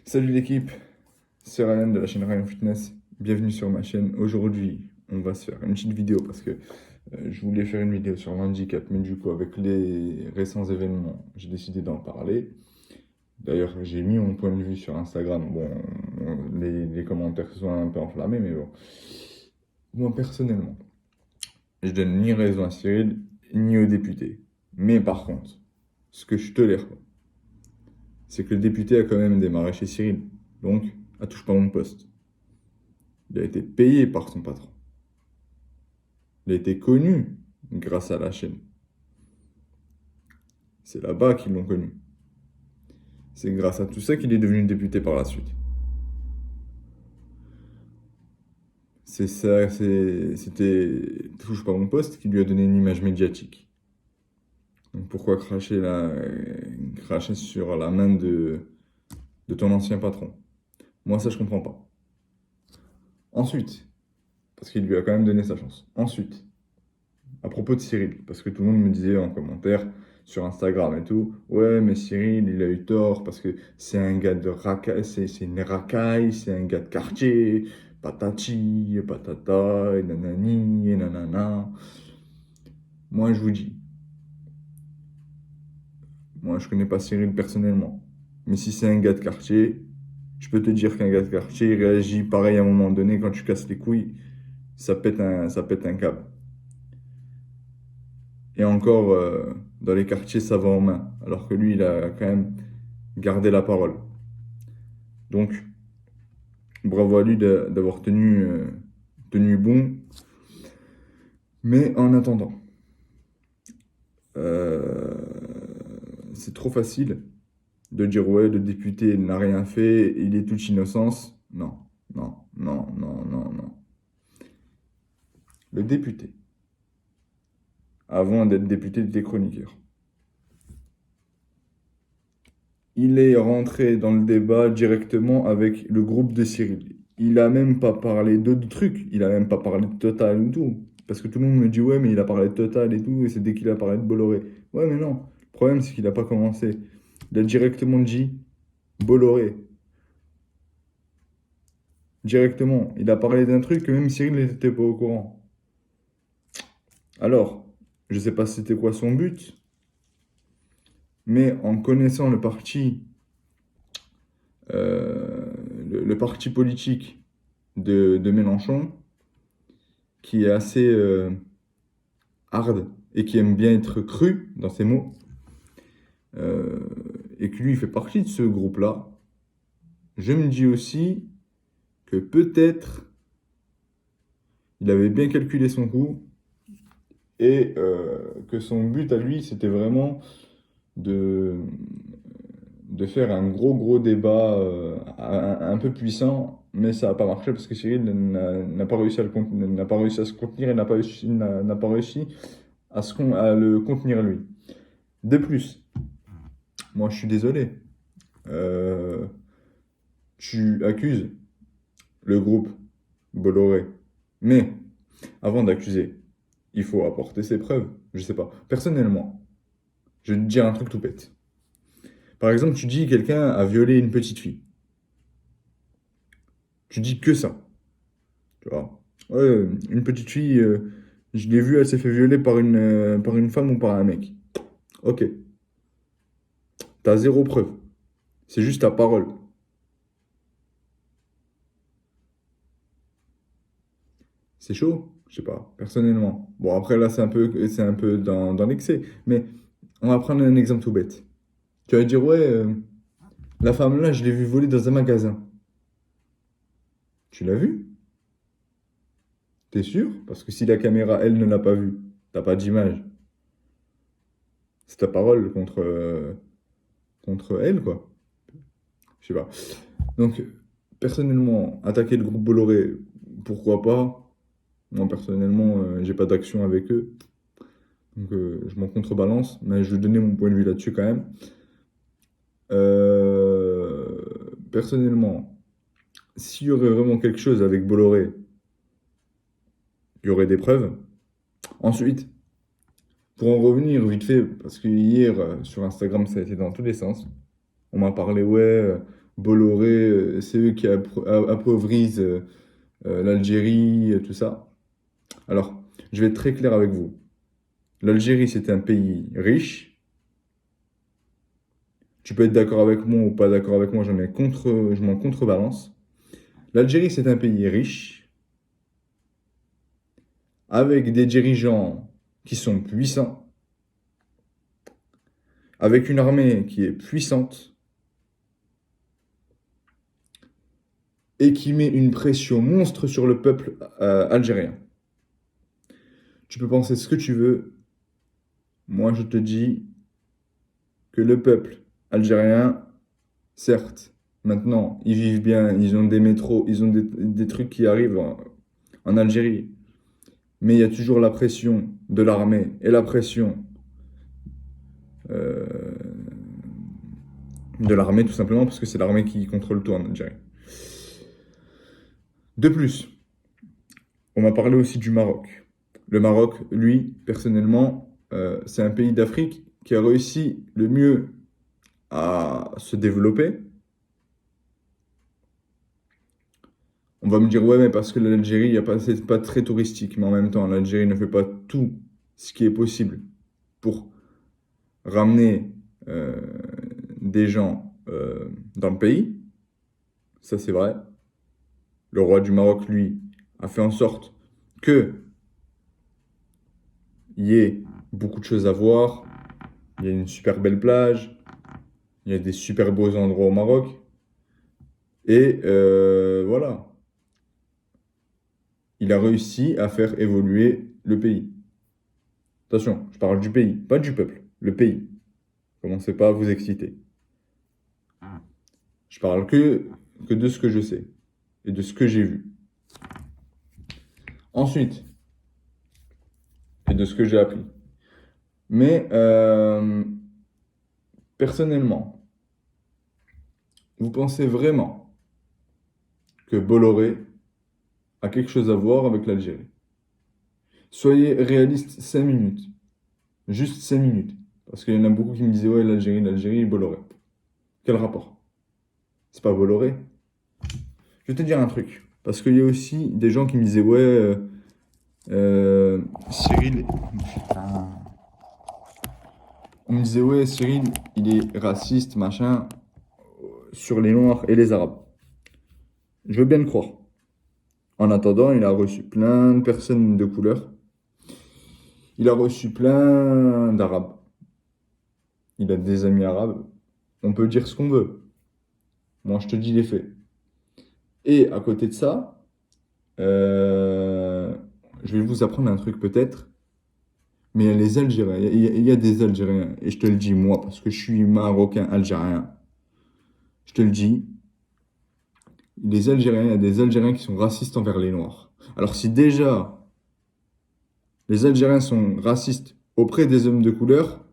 Salut l'équipe, c'est Ryan de la chaîne Ryan Fitness. Bienvenue sur ma chaîne. Aujourd'hui, on va se faire une petite vidéo parce que je voulais faire une vidéo sur l'handicap, mais du coup, avec les récents événements, j'ai décidé d'en parler. D'ailleurs, j'ai mis mon point de vue sur Instagram. Bon, les commentaires se sont un peu enflammés, mais bon. Moi, personnellement, je donne ni raison à Cyril, ni aux députés. Mais par contre, ce que je tolère pas, c'est que le député a quand même démarré chez Cyril. Donc, à touche pas mon poste. Il a été payé par son patron. Il a été connu grâce à la chaîne. C'est là-bas qu'ils l'ont connu. C'est grâce à tout ça qu'il est devenu député par la suite. C'est ça, c'était touche pas mon poste qui lui a donné une image médiatique. Donc pourquoi cracher sur la main de ton ancien patron? Moi, ça, je comprends pas. Ensuite, parce qu'il lui a quand même donné sa chance. Ensuite, à propos de Cyril, parce que tout le monde me disait en commentaire sur Instagram et tout, ouais, mais Cyril, il a eu tort parce que c'est un gars de racaille, c'est une racaille, c'est un gars de quartier, patati, patata, et nanani, et nanana. Moi, je vous dis, moi, je connais pas Cyril personnellement, mais si c'est un gars de quartier, je peux te dire qu'un gars de quartier il réagit pareil à un moment donné quand tu casses les couilles, ça pète un câble. Et encore, dans les quartiers, ça va en main. Alors que lui, il a quand même gardé la parole. Donc, bravo à lui d'avoir tenu bon. Mais en attendant, euh, c'est trop facile de dire ouais, le député n'a rien fait, il est toute innocence. Non, non, non, non, non, non. Le député, avant d'être député, il était chroniqueur. Il est rentré dans le débat directement avec le groupe de Cyril. Il a même pas parlé d'autres trucs. Il a même pas parlé de Total ou tout. Parce que tout le monde me dit, ouais, mais il a parlé de Total et tout, et c'est dès qu'il a parlé de Bolloré. Ouais, mais non. Le problème, c'est qu'il a pas commencé. Il a directement dit Bolloré. Directement. Il a parlé d'un truc que même Cyril n'était pas au courant. Alors, je sais pas c'était quoi son but, mais en connaissant le parti, le parti politique de Mélenchon, qui est assez hard et qui aime bien être cru dans ses mots, euh, et que lui, il fait partie de ce groupe-là, je me dis aussi que peut-être il avait bien calculé son coup et que son but à lui, c'était vraiment de, de faire un gros débat un peu puissant, mais ça n'a pas marché parce que Cyril n'a pas réussi n'a pas réussi à se contenir et n'a pas réussi à le contenir lui. De plus, moi je suis désolé, euh, tu accuses le groupe Bolloré, mais avant d'accuser, il faut apporter ses preuves. Je sais pas. Personnellement, je vais te dire un truc tout bête. Par exemple, tu dis quelqu'un a violé une petite fille. Tu dis que ça. Tu vois. Ouais, une petite fille, je l'ai vue, elle s'est fait violer par une femme ou par un mec. Ok. T'as zéro preuve. C'est juste ta parole. C'est chaud? Je sais pas, personnellement. Bon, après, là, c'est un peu dans l'excès. Mais on va prendre un exemple tout bête. Tu vas dire, ouais, la femme là, je l'ai vue voler dans un magasin. Tu l'as vue? T'es sûr? Parce que si la caméra, elle, ne l'a pas vue, t'as pas d'image. C'est ta parole contre elle, quoi. Je sais pas. Donc, personnellement, attaquer le groupe Bolloré, pourquoi pas? Moi, personnellement, j'ai pas d'action avec eux. Donc, je m'en contrebalance. Mais je vais donner mon point de vue là-dessus quand même. Personnellement, s'il y aurait vraiment quelque chose avec Bolloré, il y aurait des preuves. Ensuite, pour en revenir vite fait, parce que hier sur Instagram ça a été dans tous les sens, on m'a parlé, ouais, Bolloré, c'est eux qui appauvrissent l'Algérie, tout ça. Alors, je vais être très clair avec vous. L'Algérie, c'est un pays riche. Tu peux être d'accord avec moi ou pas d'accord avec moi, je m'en contrebalance. L'Algérie, c'est un pays riche, avec des dirigeants qui sont puissants, avec une armée qui est puissante et qui met une pression monstre sur le peuple algérien. Tu peux penser ce que tu veux. Moi, je te dis que le peuple algérien, certes, maintenant, ils vivent bien, ils ont des métros, ils ont des trucs qui arrivent en Algérie. Mais il y a toujours la pression de l'armée et la pression euh, de l'armée, tout simplement, parce que c'est l'armée qui contrôle tout en Algérie. De plus, on m'a parlé aussi du Maroc. Le Maroc, lui, personnellement, c'est un pays d'Afrique qui a réussi le mieux à se développer. On va me dire, ouais, mais parce que l'Algérie, c'est pas très touristique. Mais en même temps, l'Algérie ne fait pas tout ce qui est possible pour ramener des gens dans le pays. Ça, c'est vrai. Le roi du Maroc, lui, a fait en sorte que il y ait beaucoup de choses à voir. Il y a une super belle plage. Il y a des super beaux endroits au Maroc. Et voilà. Il a réussi à faire évoluer le pays. Attention, je parle du pays, pas du peuple. Le pays. Commencez pas à vous exciter. Je parle que de ce que je sais et de ce que j'ai vu. Ensuite, et de ce que j'ai appris. Mais personnellement, vous pensez vraiment que Bolloré a quelque chose à voir avec l'Algérie? Soyez réaliste 5 minutes. Juste 5 minutes. Parce qu'il y en a beaucoup qui me disaient, ouais, l'Algérie, Bolloré. Quel rapport? C'est pas Bolloré. Je vais te dire un truc. Parce qu'il y a aussi des gens qui me disaient, ouais, Cyril. Putain. On me disait, ouais, Cyril, il est raciste, machin, sur les Noirs et les Arabes. Je veux bien le croire. En attendant, il a reçu plein de personnes de couleur. Il a reçu plein d'Arabes. Il a des amis arabes. On peut dire ce qu'on veut. Moi, je te dis les faits. Et à côté de ça, euh, je vais vous apprendre un truc peut-être, mais il y a les Algériens, il y a des Algériens, et je te le dis moi, parce que je suis marocain algérien, je te le dis, les Algériens, il y a des Algériens qui sont racistes envers les Noirs. Alors si déjà les Algériens sont racistes auprès des hommes de couleur,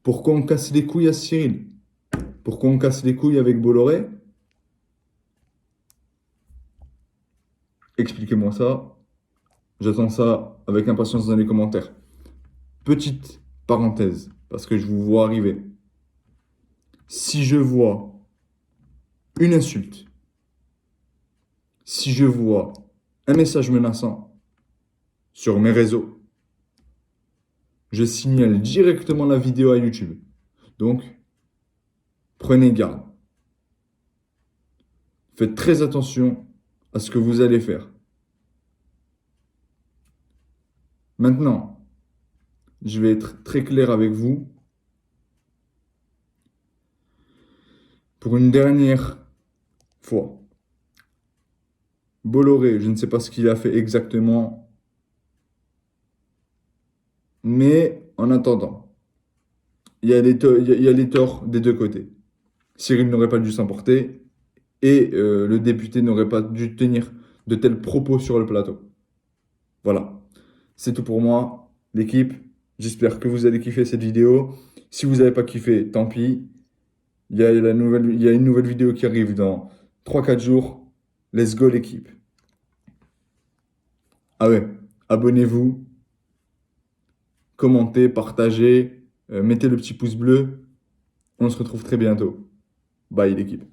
pourquoi on casse les couilles à Cyril? Pourquoi on casse les couilles avec Bolloré? Expliquez-moi ça. J'attends ça avec impatience dans les commentaires. Petite parenthèse, parce que je vous vois arriver. Si je vois une insulte, si je vois un message menaçant sur mes réseaux, je signale directement la vidéo à YouTube. Donc, prenez garde. Faites très attention à ce que vous allez faire. Maintenant, je vais être très clair avec vous. Pour une dernière fois, Bolloré, je ne sais pas ce qu'il a fait exactement, mais en attendant, il y a les torts des deux côtés. Cyril n'aurait pas dû s'emporter et le député n'aurait pas dû tenir de tels propos sur le plateau. Voilà, c'est tout pour moi, l'équipe. J'espère que vous allez kiffer cette vidéo. Si vous n'avez pas kiffé, tant pis. Il y a une nouvelle vidéo qui arrive dans 3-4 jours. Let's go l'équipe. Ah ouais, abonnez-vous, commentez, partagez, mettez le petit pouce bleu. On se retrouve très bientôt. Bye l'équipe.